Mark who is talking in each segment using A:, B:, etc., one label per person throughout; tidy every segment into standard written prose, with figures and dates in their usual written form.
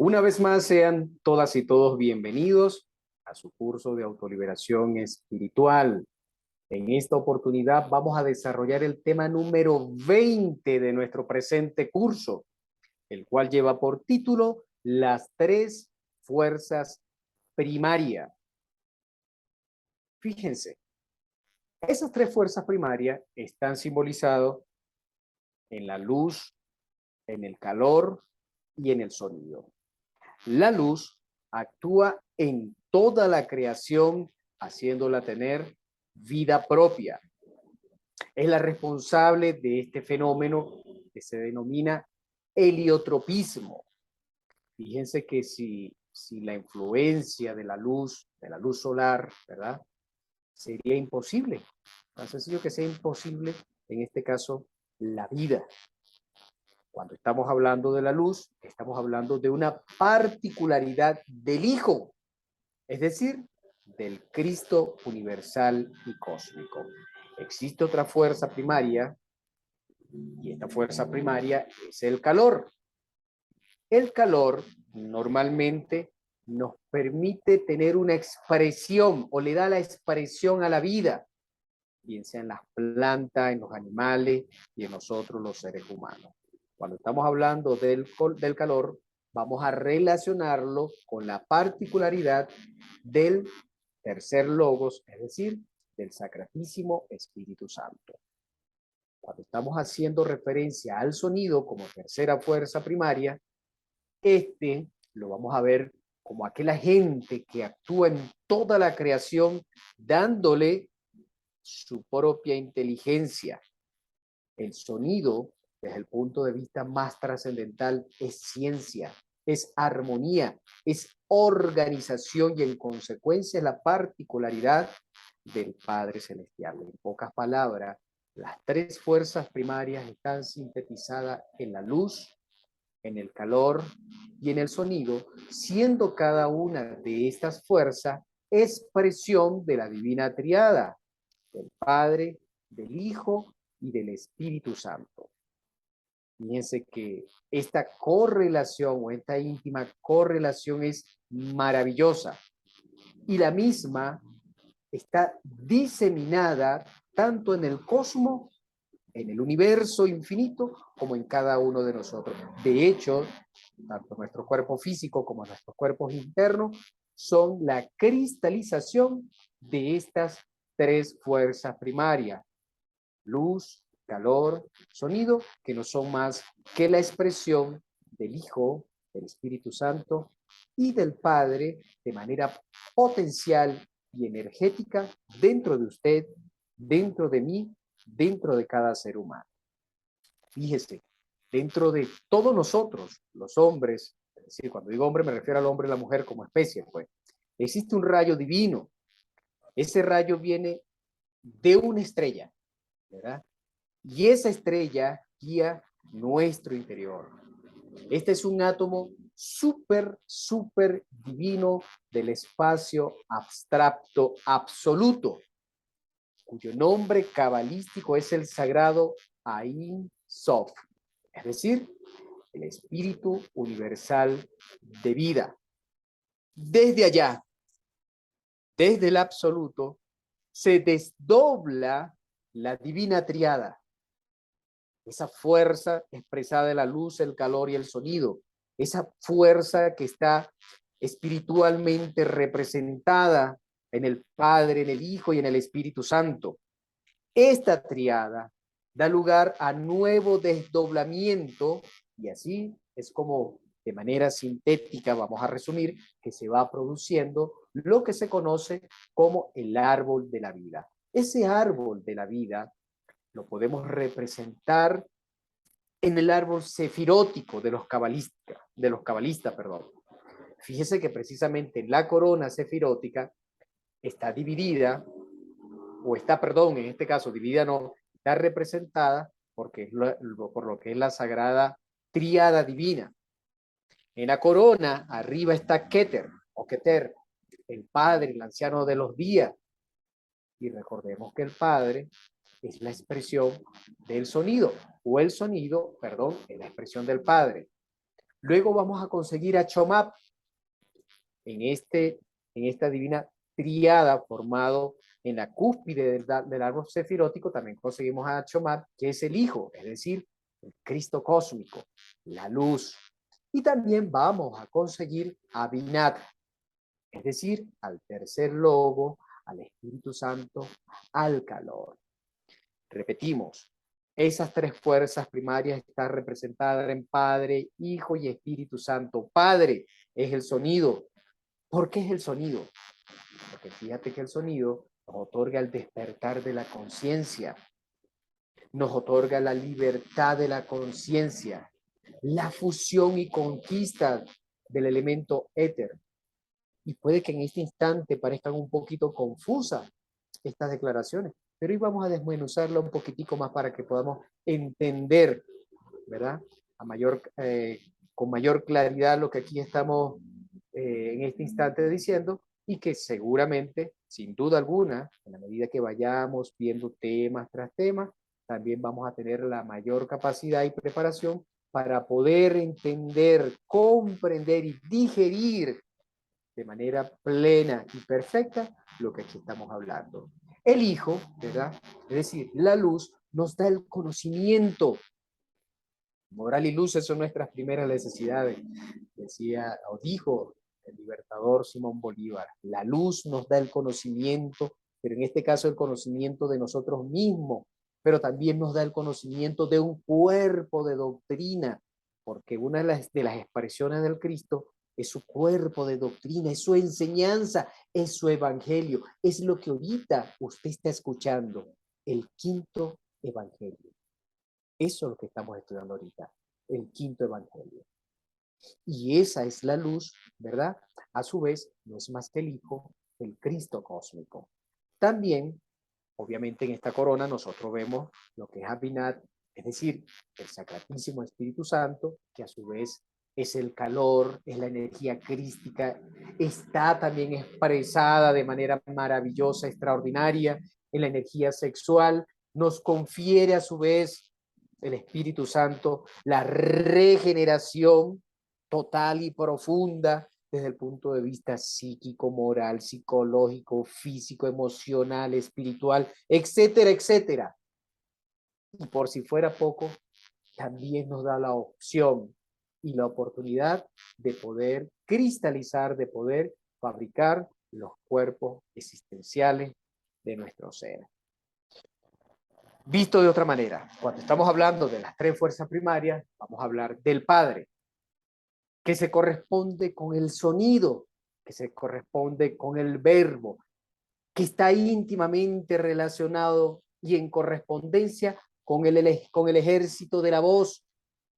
A: Una vez más, sean todas y todos bienvenidos a su curso de autoliberación espiritual. En esta oportunidad vamos a desarrollar el tema número 20 de nuestro presente curso, el cual lleva por título Las tres fuerzas primarias. Fíjense, esas tres fuerzas primarias están simbolizadas en la luz, en el calor y en el sonido. La luz actúa en toda la creación, haciéndola tener vida propia. Es la responsable de este fenómeno que se denomina heliotropismo. Fíjense que si la influencia de la luz solar, ¿verdad? Sería imposible. Tan sencillo que sea imposible, en este caso, la vida. Cuando estamos hablando de la luz, estamos hablando de una particularidad del Hijo, es decir, del Cristo universal y cósmico. Existe otra fuerza primaria, y esta fuerza primaria es el calor. El calor normalmente nos permite tener una expresión o le da la expresión a la vida, bien sea en las plantas, en los animales y en nosotros los seres humanos. Cuando estamos hablando del calor, vamos a relacionarlo con la particularidad del tercer logos, es decir, del Sacratísimo Espíritu Santo. Cuando estamos haciendo referencia al sonido como tercera fuerza primaria, lo vamos a ver como aquel agente que actúa en toda la creación, dándole su propia inteligencia. El sonido, desde el punto de vista más trascendental, es ciencia, es armonía, es organización y en consecuencia es la particularidad del Padre Celestial. En pocas palabras, las tres fuerzas primarias están sintetizadas en la luz, en el calor y en el sonido, siendo cada una de estas fuerzas expresión de la divina triada, del Padre, del Hijo y del Espíritu Santo. Fíjense que esta correlación o esta íntima correlación es maravillosa y la misma está diseminada tanto en el cosmos, en el universo infinito, como en cada uno de nosotros. De hecho, tanto nuestro cuerpo físico como nuestros cuerpos internos son la cristalización de estas tres fuerzas primarias: luz, calor, sonido, que no son más que la expresión del Hijo, del Espíritu Santo y del Padre de manera potencial y energética dentro de usted, dentro de mí, dentro de cada ser humano. Fíjese, dentro de todos nosotros, los hombres, es decir, cuando digo hombre me refiero al hombre y la mujer como especie, pues, existe un rayo divino. Ese rayo viene de una estrella, ¿verdad? Y esa estrella guía nuestro interior. Este es un átomo súper divino del espacio abstracto absoluto, cuyo nombre cabalístico es el sagrado Ein Sof, es decir, el espíritu universal de vida. Desde allá, desde el absoluto, se desdobla la divina triada, esa fuerza expresada en la luz, el calor y el sonido, esa fuerza que está espiritualmente representada en el Padre, en el Hijo y en el Espíritu Santo. Esta triada da lugar a nuevo desdoblamiento y así es como de manera sintética, vamos a resumir, que se va produciendo lo que se conoce como el árbol de la vida. Ese árbol de la vida lo podemos representar en el árbol sefirótico de los cabalistas, perdón. Fíjese que precisamente la corona sefirótica está dividida, o está, perdón, en este caso dividida no, está representada porque por lo que es la sagrada tríada divina. En la corona, arriba está Keter, o Keter, el Padre, el anciano de los días. Y recordemos que el Padre es la expresión del sonido, o el sonido, perdón, es la expresión del Padre. Luego vamos a conseguir a Chomab en esta divina triada formado en la cúspide del árbol sefirótico. También conseguimos a Chomab, que es el Hijo, es decir, el Cristo cósmico, la luz. Y también vamos a conseguir a Binat, es decir, al tercer logo, al Espíritu Santo, al calor. Repetimos, esas tres fuerzas primarias están representadas en Padre, Hijo y Espíritu Santo. Padre es el sonido. ¿Por qué es el sonido? Porque fíjate que el sonido nos otorga el despertar de la conciencia, nos otorga la libertad de la conciencia, la fusión y conquista del elemento éter. Y puede que en este instante parezcan un poquito confusas estas declaraciones, pero hoy vamos a desmenuzarlo un poquitico más para que podamos entender, ¿verdad? Con mayor claridad lo que aquí estamos en este instante diciendo, y que seguramente, sin duda alguna, en la medida que vayamos viendo temas tras temas, también vamos a tener la mayor capacidad y preparación para poder entender, comprender y digerir de manera plena y perfecta lo que aquí estamos hablando. El Hijo, ¿verdad? Es decir, la luz nos da el conocimiento. Moral y luz son nuestras primeras necesidades, decía o dijo el libertador Simón Bolívar. La luz nos da el conocimiento, pero en este caso el conocimiento de nosotros mismos, pero también nos da el conocimiento de un cuerpo de doctrina, porque una de las expresiones del Cristo es su cuerpo de doctrina, es su enseñanza, es su evangelio, es lo que ahorita usted está escuchando, el quinto evangelio. Eso es lo que estamos estudiando ahorita, el quinto evangelio. Y esa es la luz, ¿verdad? A su vez, no es más que el Hijo, el Cristo cósmico. También, obviamente en esta corona nosotros vemos lo que es Abinat, es decir, el Sacratísimo Espíritu Santo, que a su vez es el calor, es la energía crística, está también expresada de manera maravillosa, extraordinaria, en la energía sexual, nos confiere a su vez el Espíritu Santo la regeneración total y profunda desde el punto de vista psíquico, moral, psicológico, físico, emocional, espiritual, etcétera, etcétera. Y por si fuera poco, también nos da la opción y la oportunidad de poder cristalizar, de poder fabricar los cuerpos existenciales de nuestro ser. Visto de otra manera, cuando estamos hablando de las tres fuerzas primarias, vamos a hablar del Padre, que se corresponde con el sonido, que se corresponde con el verbo, que está íntimamente relacionado y en correspondencia con el ejército de la voz,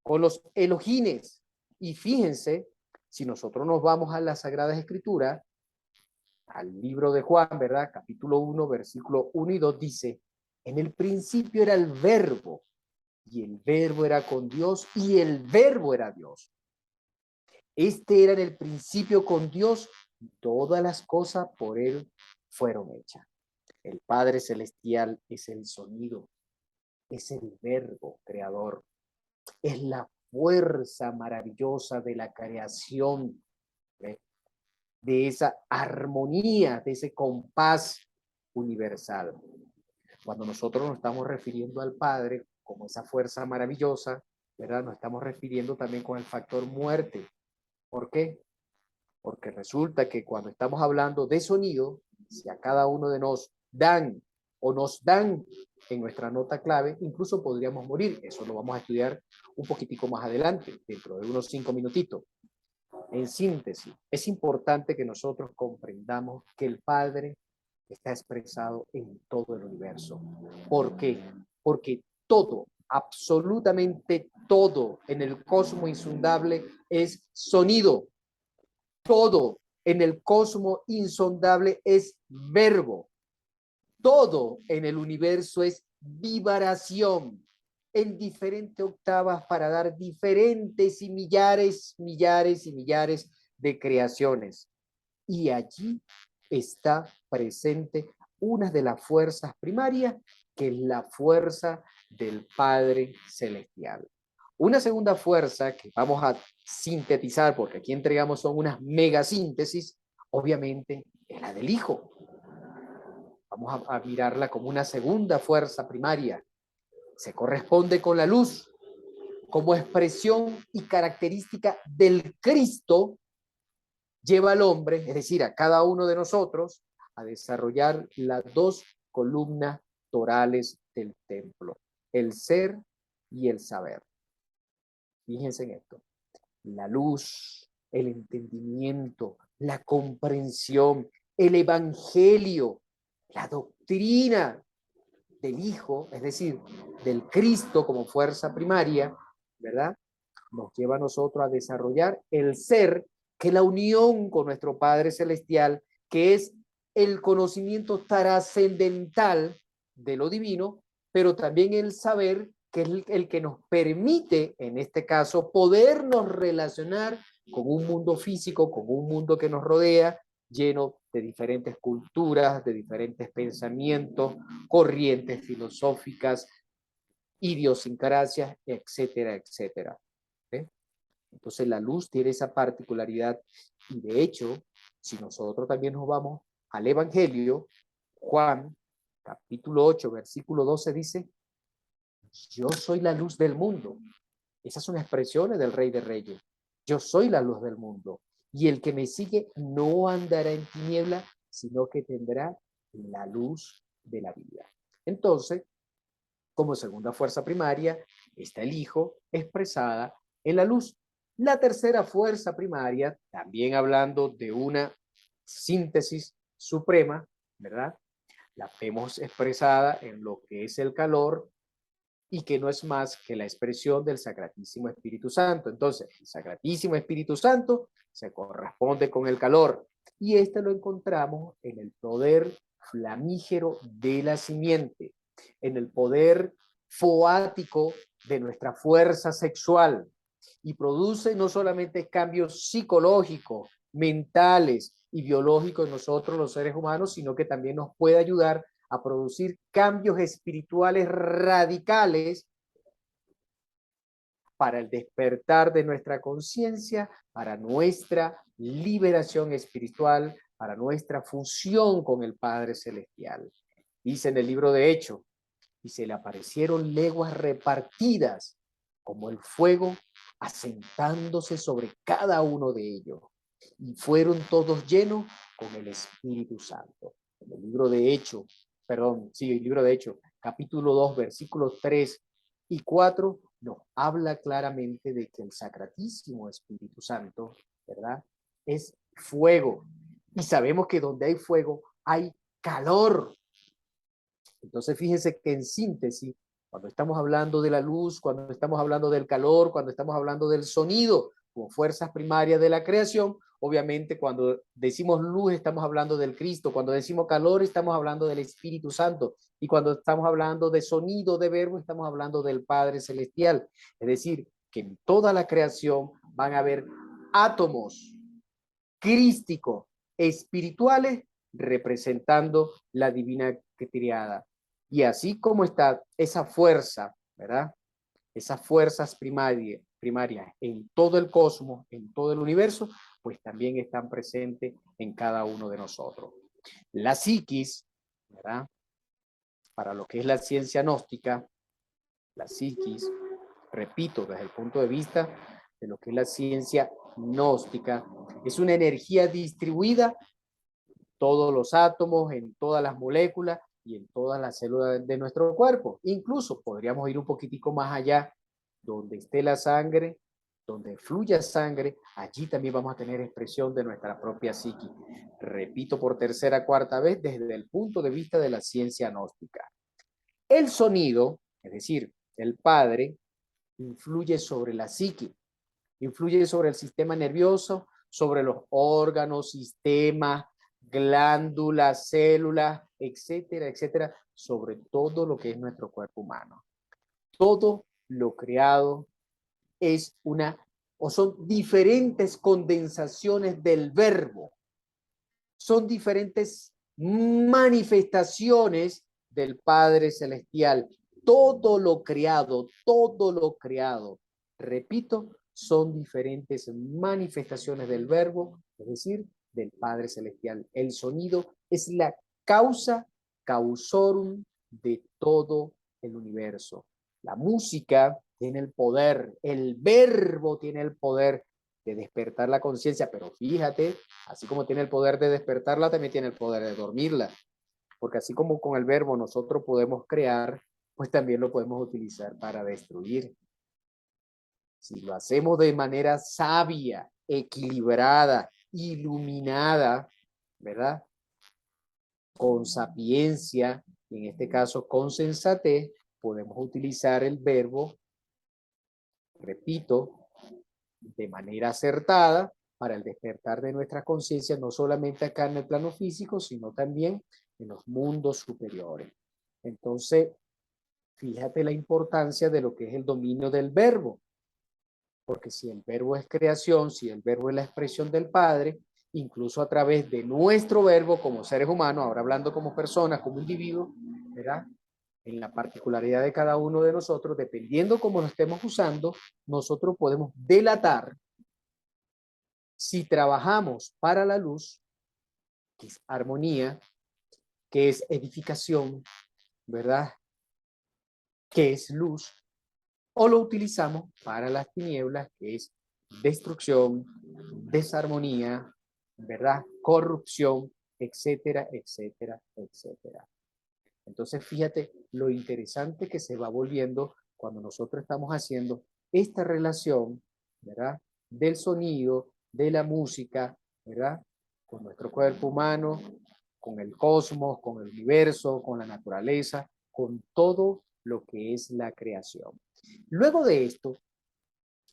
A: con los elogines. Y fíjense, si nosotros nos vamos a las Sagradas Escrituras, al libro de Juan, ¿verdad? Capítulo 1, versículo 1 y 2 dice, en el principio era el verbo, y el verbo era con Dios, y el verbo era Dios. Este era en el principio con Dios, y todas las cosas por él fueron hechas. El Padre Celestial es el sonido, es el verbo creador, es la fuerza maravillosa de la creación, ¿eh? De esa armonía, de ese compás universal. Cuando nosotros nos estamos refiriendo al Padre como esa fuerza maravillosa, ¿verdad? Nos estamos refiriendo también con el factor muerte. ¿Por qué? Porque resulta que cuando estamos hablando de sonido, si a cada uno de nos dan en nuestra nota clave, incluso podríamos morir. Eso lo vamos a estudiar un poquitico más adelante, dentro de unos 5 minutitos. En síntesis, es importante que nosotros comprendamos que el Padre está expresado en todo el universo. ¿Por qué? Porque todo, absolutamente todo en el cosmos insondable es sonido. Todo en el cosmos insondable es verbo. Todo en el universo es vibración en diferentes octavas para dar diferentes y millares de creaciones. Y allí está presente una de las fuerzas primarias, que es la fuerza del Padre Celestial. Una segunda fuerza que vamos a sintetizar, porque aquí entregamos son unas megasíntesis, obviamente es la del Hijo. Vamos a mirarla como una segunda fuerza primaria. Se corresponde con la luz como expresión y característica del Cristo, lleva al hombre, es decir, a cada uno de nosotros, a desarrollar las dos columnas torales del templo, el ser y el saber. Fíjense en esto. La luz, el entendimiento, la comprensión, el evangelio, la doctrina del Hijo, es decir, del Cristo como fuerza primaria, ¿verdad? Nos lleva a nosotros a desarrollar el ser, que es la unión con nuestro Padre Celestial, que es el conocimiento trascendental de lo divino, pero también el saber, que es el que nos permite, en este caso, podernos relacionar con un mundo físico, con un mundo que nos rodea, lleno de diferentes culturas, de diferentes pensamientos, corrientes filosóficas, idiosincrasias, etcétera, etcétera. ¿Eh? Entonces la luz tiene esa particularidad y de hecho, si nosotros también nos vamos al Evangelio, Juan, capítulo 8, versículo 12 dice, yo soy la luz del mundo. Esas son expresiones del Rey de Reyes. Yo soy la luz del mundo. Y el que me sigue no andará en tiniebla, sino que tendrá la luz de la vida. Entonces, como segunda fuerza primaria, está el Hijo expresada en la luz. La tercera fuerza primaria, también hablando de una síntesis suprema, ¿verdad? La vemos expresada en lo que es el calor y que no es más que la expresión del Sacratísimo Espíritu Santo. Entonces, el Sacratísimo Espíritu Santo se corresponde con el calor y este lo encontramos en el poder flamígero de la simiente, en el poder foático de nuestra fuerza sexual y produce no solamente cambios psicológicos, mentales y biológicos en nosotros los seres humanos, sino que también nos puede ayudar a producir cambios espirituales radicales para el despertar de nuestra conciencia, para nuestra liberación espiritual, para nuestra fusión con el Padre Celestial. Dice en el libro de Hechos, y se le aparecieron leguas repartidas como el fuego, asentándose sobre cada uno de ellos. Y fueron todos llenos con el Espíritu Santo. En el libro de Hechos, el libro de Hechos, capítulo 2, versículos 3 y 4, nos habla claramente de que el Sacratísimo Espíritu Santo, ¿verdad? Es fuego. Y sabemos que donde hay fuego hay calor. Entonces, fíjense que en síntesis, cuando estamos hablando de la luz, cuando estamos hablando del calor, cuando estamos hablando del sonido como fuerzas primarias de la creación, obviamente cuando decimos luz estamos hablando del Cristo, cuando decimos calor estamos hablando del Espíritu Santo y cuando estamos hablando de sonido, de verbo, estamos hablando del Padre Celestial. Es decir, que en toda la creación van a haber átomos crísticos, espirituales, representando la divina triada. Y así como está esa fuerza, ¿verdad? Esas fuerzas primarias en todo el cosmos, en todo el universo, pues también están presentes en cada uno de nosotros. La psiquis, ¿verdad? Para lo que es la ciencia gnóstica, la psiquis, repito, desde el punto de vista de lo que es la ciencia gnóstica, es una energía distribuida en todos los átomos, en todas las moléculas y en todas las células de nuestro cuerpo. Incluso podríamos ir un poquitico más allá, donde esté la sangre, donde fluya sangre, allí también vamos a tener expresión de nuestra propia psique. Repito por tercera, cuarta vez, desde el punto de vista de la ciencia gnóstica. El sonido, es decir, el Padre, influye sobre la psique, influye sobre el sistema nervioso, sobre los órganos, sistemas, glándulas, células, etcétera, etcétera, sobre todo lo que es nuestro cuerpo humano. Todo lo creado es o son diferentes condensaciones del verbo, son diferentes manifestaciones del Padre Celestial. Todo lo creado repito, son diferentes manifestaciones del verbo, es decir, del Padre Celestial. El sonido es la causa causorum de todo el universo. La música tiene el poder, el verbo tiene el poder de despertar la conciencia, pero fíjate, así como tiene el poder de despertarla, también tiene el poder de dormirla, porque así como con el verbo nosotros podemos crear, pues también lo podemos utilizar para destruir. Si lo hacemos de manera sabia, equilibrada, iluminada, ¿verdad? Con sapiencia, y en este caso con sensatez, podemos utilizar el verbo, repito, de manera acertada para el despertar de nuestra conciencia, no solamente acá en el plano físico, sino también en los mundos superiores. Entonces, fíjate la importancia de lo que es el dominio del verbo, porque si el verbo es creación, si el verbo es la expresión del Padre, incluso a través de nuestro verbo como seres humanos, ahora hablando como personas, como individuos, ¿verdad? En la particularidad de cada uno de nosotros, dependiendo cómo lo estemos usando, nosotros podemos delatar si trabajamos para la luz, que es armonía, que es edificación, ¿verdad? Que es luz, o lo utilizamos para las tinieblas, que es destrucción, desarmonía, ¿verdad? Corrupción, etcétera, etcétera, etcétera. Entonces, fíjate lo interesante que se va volviendo cuando nosotros estamos haciendo esta relación, ¿verdad? Del sonido, de la música, ¿verdad? Con nuestro cuerpo humano, con el cosmos, con el universo, con la naturaleza, con todo lo que es la creación. Luego de esto,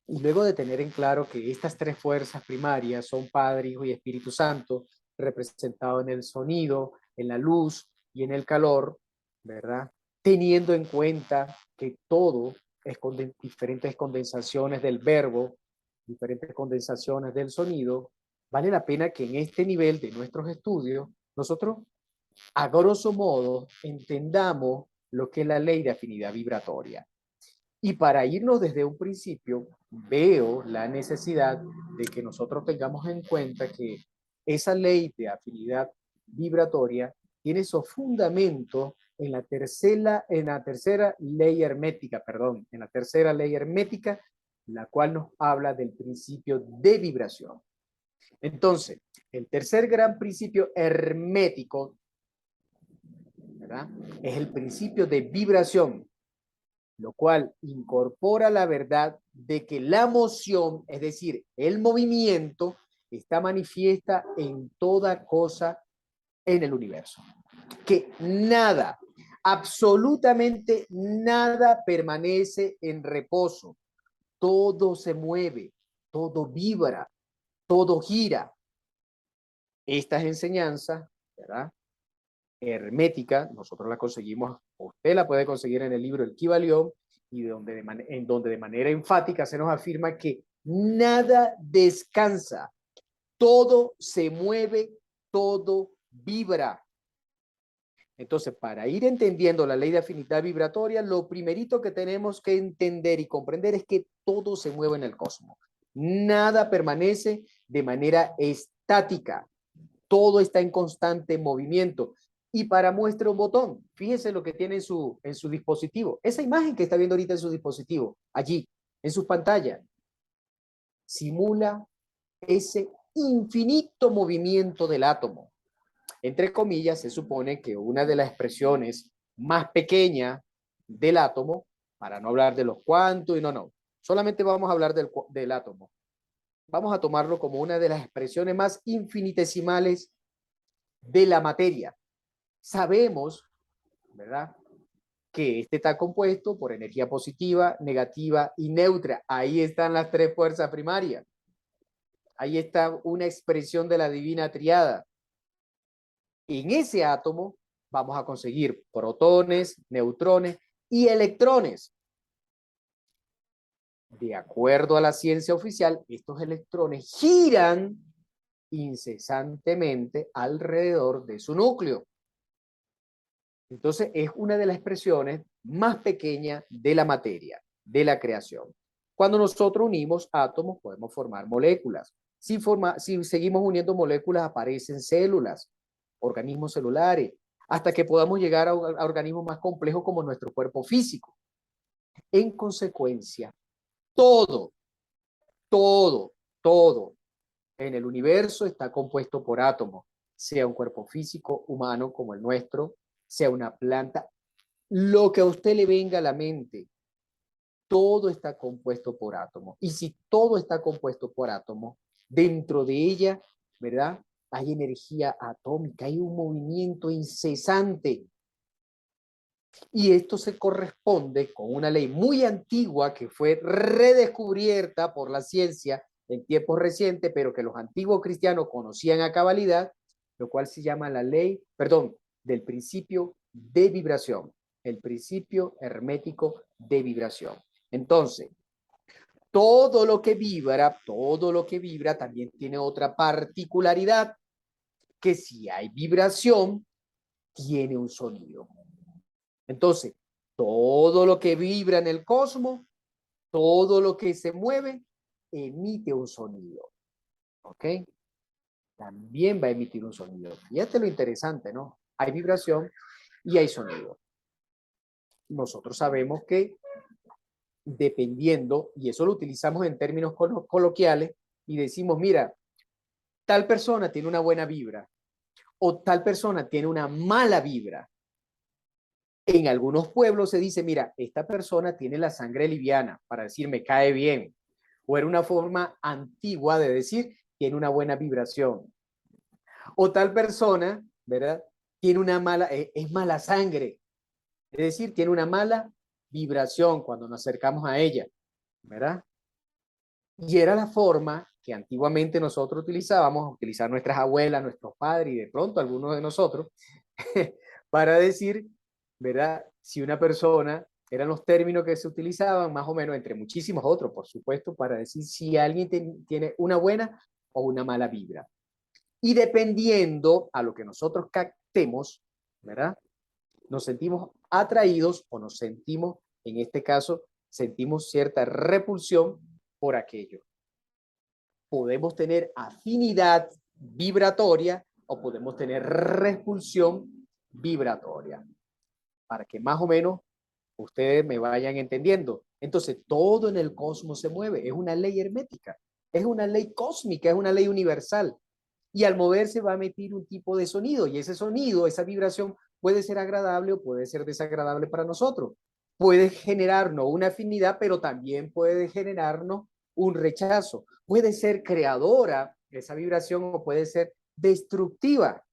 A: y luego de tener en claro que estas tres fuerzas primarias son Padre, Hijo y Espíritu Santo, representado en el sonido, en la luz y en el calor, ¿verdad? Teniendo en cuenta que todo es con diferentes condensaciones del verbo, diferentes condensaciones del sonido, vale la pena que en este nivel de nuestros estudios, nosotros, a grosso modo, entendamos lo que es la ley de afinidad vibratoria. Y para irnos desde un principio, veo la necesidad de que nosotros tengamos en cuenta que esa ley de afinidad vibratoria tiene su fundamento en la tercera ley hermética, la cual nos habla del principio de vibración. Entonces, el tercer gran principio hermético, ¿verdad? Es el principio de vibración, lo cual incorpora la verdad de que la moción, es decir, el movimiento, está manifiesta en toda cosa en el universo. Que nada, absolutamente nada permanece en reposo. Todo se mueve, todo vibra, todo gira. Estas enseñanzas, ¿verdad? Hermética, nosotros la conseguimos, usted la puede conseguir en el libro El Kybalión, y en donde de manera enfática se nos afirma que nada descansa, todo se mueve, todo vibra. Entonces, para ir entendiendo la ley de afinidad vibratoria, lo primerito que tenemos que entender y comprender es que todo se mueve en el cosmos. Nada permanece de manera estática. Todo está en constante movimiento. Y para muestra un botón, fíjese lo que tiene en su dispositivo. Esa imagen que está viendo ahorita en su dispositivo, allí, en su pantalla, simula ese infinito movimiento del átomo. Entre comillas, se supone que una de las expresiones más pequeñas del átomo, para no hablar de los cuantos, y no, solamente vamos a hablar del átomo. Vamos a tomarlo como una de las expresiones más infinitesimales de la materia. Sabemos, ¿verdad?, que este está compuesto por energía positiva, negativa y neutra. Ahí están las tres fuerzas primarias. Ahí está una expresión de la divina triada. En ese átomo vamos a conseguir protones, neutrones y electrones. De acuerdo a la ciencia oficial, estos electrones giran incesantemente alrededor de su núcleo. Entonces, es una de las expresiones más pequeñas de la materia, de la creación. Cuando nosotros unimos átomos, podemos formar moléculas. Si seguimos uniendo moléculas, aparecen células, organismos celulares, hasta que podamos llegar a organismos más complejos como nuestro cuerpo físico. En consecuencia, todo, todo en el universo está compuesto por átomos, sea un cuerpo físico humano como el nuestro, sea una planta, lo que a usted le venga a la mente, todo está compuesto por átomos. Y si todo está compuesto por átomos, dentro de ella, ¿verdad? Hay energía atómica, hay un movimiento incesante. Y esto se corresponde con una ley muy antigua que fue redescubierta por la ciencia en tiempos recientes, pero que los antiguos cristianos conocían a cabalidad, lo cual se llama la ley, perdón, del principio de vibración, el principio hermético de vibración. Entonces, todo lo que vibra también tiene otra particularidad, que si hay vibración, tiene un sonido. Entonces, todo lo que vibra en el cosmos, todo lo que se mueve, emite un sonido. ¿Ok? También va a emitir un sonido. Fíjate lo interesante, ¿no? Hay vibración y hay sonido. Nosotros sabemos que dependiendo, y eso lo utilizamos en términos coloquiales, y decimos, mira, tal persona tiene una buena vibra o tal persona tiene una mala vibra. En algunos pueblos se dice, mira, esta persona tiene la sangre liviana, para decir me cae bien. O era una forma antigua de decir, tiene una buena vibración. O tal persona, ¿verdad? Tiene una mala, es mala sangre. Es decir, tiene una mala vibración cuando nos acercamos a ella, ¿verdad? Y era la forma que antiguamente nosotros utilizábamos, utilizar nuestras abuelas, nuestros padres y de pronto algunos de nosotros, para decir, ¿verdad? Si una persona, eran los términos que se utilizaban más o menos entre muchísimos otros, por supuesto, para decir si alguien tiene una buena o una mala vibra. Y dependiendo a lo que nosotros captemos, ¿verdad? Nos sentimos atraídos o nos sentimos, en este caso, sentimos cierta repulsión por aquello. Podemos tener afinidad vibratoria o podemos tener repulsión vibratoria. Para que más o menos ustedes me vayan entendiendo. Entonces, todo en el cosmos se mueve. Es una ley hermética. Es una ley cósmica, es una ley universal. Y al moverse va a emitir un tipo de sonido. Y ese sonido, esa vibración, puede ser agradable o puede ser desagradable para nosotros. Puede generarnos una afinidad, pero también puede generarnos un rechazo. Puede ser creadora esa vibración o puede ser destructiva.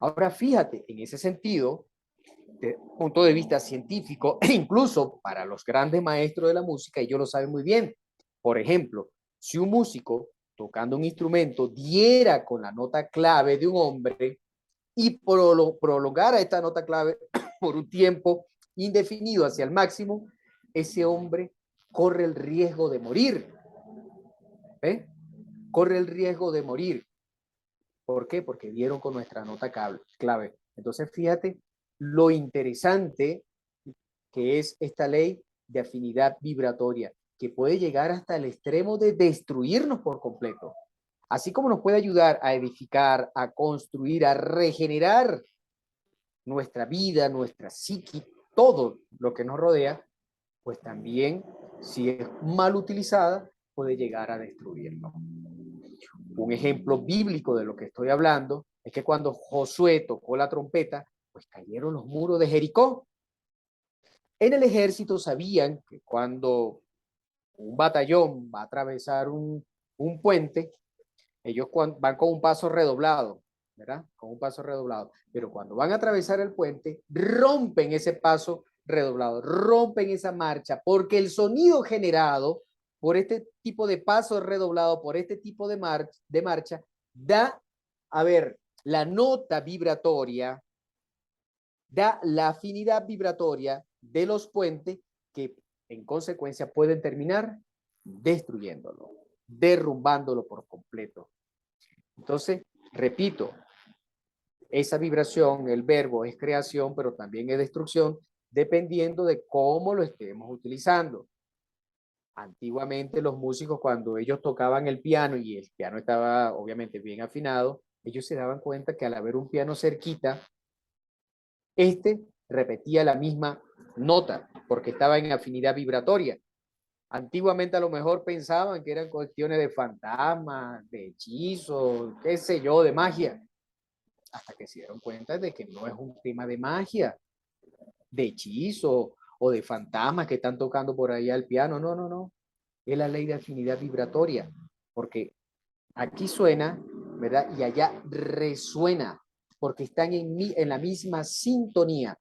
A: Ahora, fíjate, en ese sentido, desde un punto de vista científico, e incluso para los grandes maestros de la música, ellos lo saben muy bien. Por ejemplo, si un músico tocando un instrumento diera con la nota clave de un hombre y prolongara esta nota clave por un tiempo indefinido hacia el máximo, ese hombre corre el riesgo de morir. ¿Eh? Corre el riesgo de morir. ¿Por qué? Porque dieron con nuestra nota clave. Entonces, fíjate lo interesante que es esta ley de afinidad vibratoria, que puede llegar hasta el extremo de destruirnos por completo. Así como nos puede ayudar a edificar, a construir, a regenerar nuestra vida, nuestra psique, todo lo que nos rodea, pues también, si es mal utilizada, puede llegar a destruirnos. Un ejemplo bíblico de lo que estoy hablando es que cuando Josué tocó la trompeta, pues cayeron los muros de Jericó. En el ejército sabían que cuando un batallón va a atravesar un puente, ellos van con un paso redoblado, ¿verdad? Con un paso redoblado. Pero cuando van a atravesar el puente, rompen ese paso redoblado, rompen esa marcha, porque el sonido generado por este tipo de paso redoblado, por este tipo de marcha, da, a ver, la nota vibratoria, da la afinidad vibratoria de los puentes que en consecuencia pueden terminar destruyéndolo, derrumbándolo por completo. Entonces, repito, esa vibración, el verbo es creación, pero también es destrucción, dependiendo de cómo lo estemos utilizando. Antiguamente los músicos, cuando ellos tocaban el piano y el piano estaba obviamente bien afinado, ellos se daban cuenta que al haber un piano cerquita, este repetía la misma nota porque estaba en afinidad vibratoria. Antiguamente a lo mejor pensaban que eran cuestiones de fantasmas, de hechizos, qué sé yo, de magia, hasta que se dieron cuenta de que no es un tema de magia, de hechizo o de fantasmas que están tocando por ahí al piano. No, no, no. Es la ley de afinidad vibratoria, porque aquí suena, ¿verdad? Y allá resuena, porque están en la misma sintonía,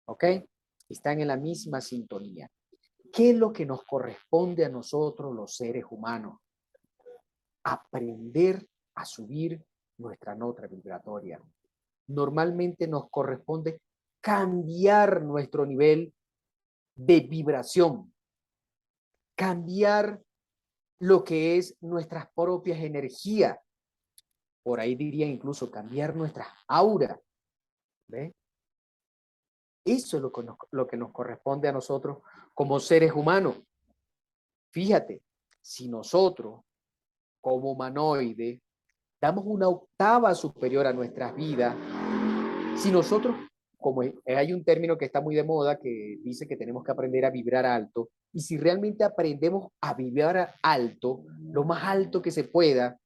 A: ¿ok? Están en la misma sintonía. ¿Qué es lo que nos corresponde a nosotros los seres humanos? Aprender a subir nuestra nota vibratoria. Normalmente nos corresponde cambiar nuestro nivel de vibración, cambiar lo que es nuestras propias energías. Por ahí diría incluso cambiar nuestra aura. ¿Ve? Eso es lo que nos corresponde a nosotros como seres humanos. Fíjate, si nosotros como humanoide damos una octava superior a nuestras vidas, si nosotros, como hay un término que está muy de moda que dice que tenemos que aprender a vibrar alto, y si realmente aprendemos a vibrar alto, lo más alto que se pueda,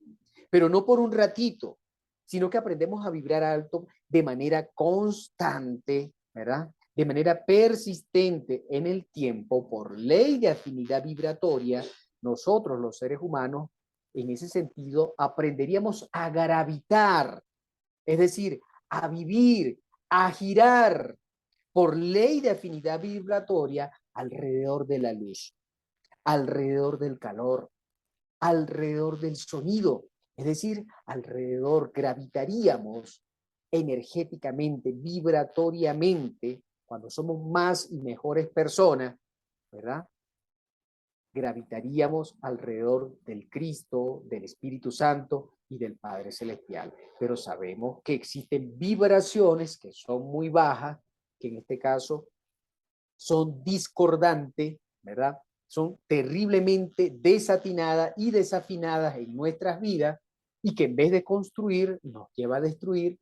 A: pero no por un ratito, sino que aprendemos a vibrar alto de manera constante, ¿verdad? De manera persistente en el tiempo, por ley de afinidad vibratoria, nosotros los seres humanos, en ese sentido, aprenderíamos a gravitar, es decir, a vivir, a girar por ley de afinidad vibratoria alrededor de la luz, alrededor del calor, alrededor del sonido, es decir, alrededor gravitaríamos energéticamente, vibratoriamente, cuando somos más y mejores personas, ¿verdad? Gravitaríamos alrededor del Cristo, del Espíritu Santo y del Padre Celestial. Pero sabemos que existen vibraciones que son muy bajas, que en este caso son discordantes, ¿verdad? Son terriblemente desatinadas y desafinadas en nuestras vidas y que en vez de construir nos lleva a destruir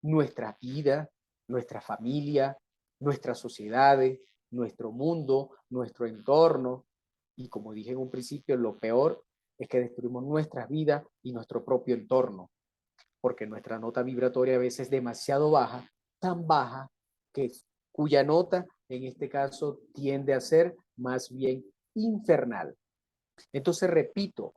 A: nuestra vida, nuestra familia, nuestras sociedades, nuestro mundo, nuestro entorno. Y como dije en un principio, lo peor es que destruimos nuestras vidas y nuestro propio entorno, porque nuestra nota vibratoria a veces es demasiado baja, tan baja que cuya nota en este caso tiende a ser más bien infernal. Entonces, repito,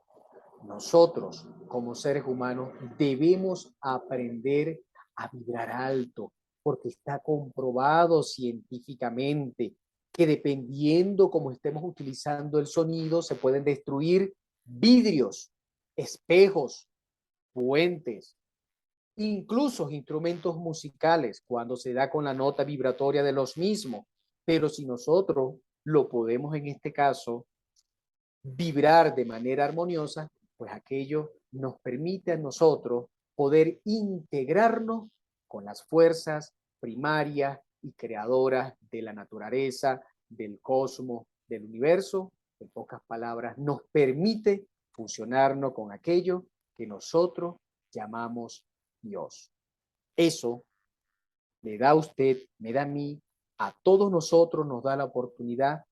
A: nosotros como seres humanos debemos aprender a vibrar alto, porque está comprobado científicamente que dependiendo cómo estemos utilizando el sonido, se pueden destruir vidrios, espejos, puentes, incluso instrumentos musicales cuando se da con la nota vibratoria de los mismos. Pero si nosotros lo podemos en este caso vibrar de manera armoniosa, pues aquello nos permite a nosotros poder integrarnos con las fuerzas primarias y creadoras de la naturaleza, del cosmos, del universo. En pocas palabras, nos permite fusionarnos con aquello que nosotros llamamos Dios. Eso le da a usted, me da a mí, a todos nosotros nos da la oportunidad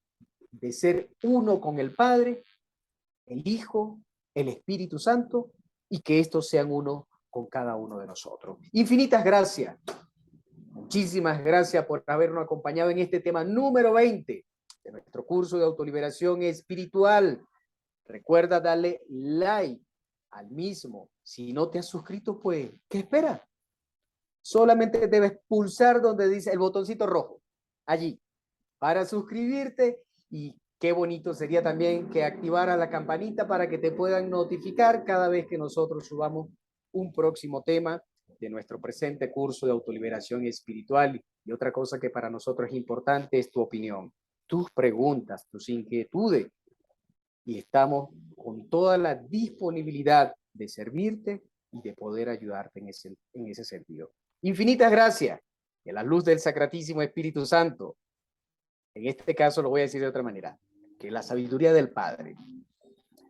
A: de ser uno con el Padre, el Hijo, el Espíritu Santo, y que estos sean uno con cada uno de nosotros. Infinitas gracias. Muchísimas gracias por habernos acompañado en este tema número 20 de nuestro curso de autoliberación espiritual. Recuerda darle like al mismo. Si no te has suscrito, pues, ¿qué esperas? Solamente debes pulsar donde dice el botoncito rojo, allí, para suscribirte. Y qué bonito sería también que activara la campanita para que te puedan notificar cada vez que nosotros subamos un próximo tema de nuestro presente curso de autoliberación espiritual. Y otra cosa que para nosotros es importante es tu opinión, tus preguntas, tus inquietudes. Y estamos con toda la disponibilidad de servirte y de poder ayudarte en ese sentido. Infinitas gracias. Que la luz del Sacratísimo Espíritu Santo, en este caso lo voy a decir de otra manera, que la sabiduría del Padre,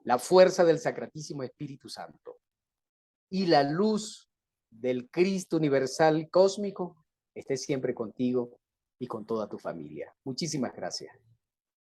A: la fuerza del Sacratísimo Espíritu Santo y la luz del Cristo universal cósmico esté siempre contigo y con toda tu familia. Muchísimas gracias.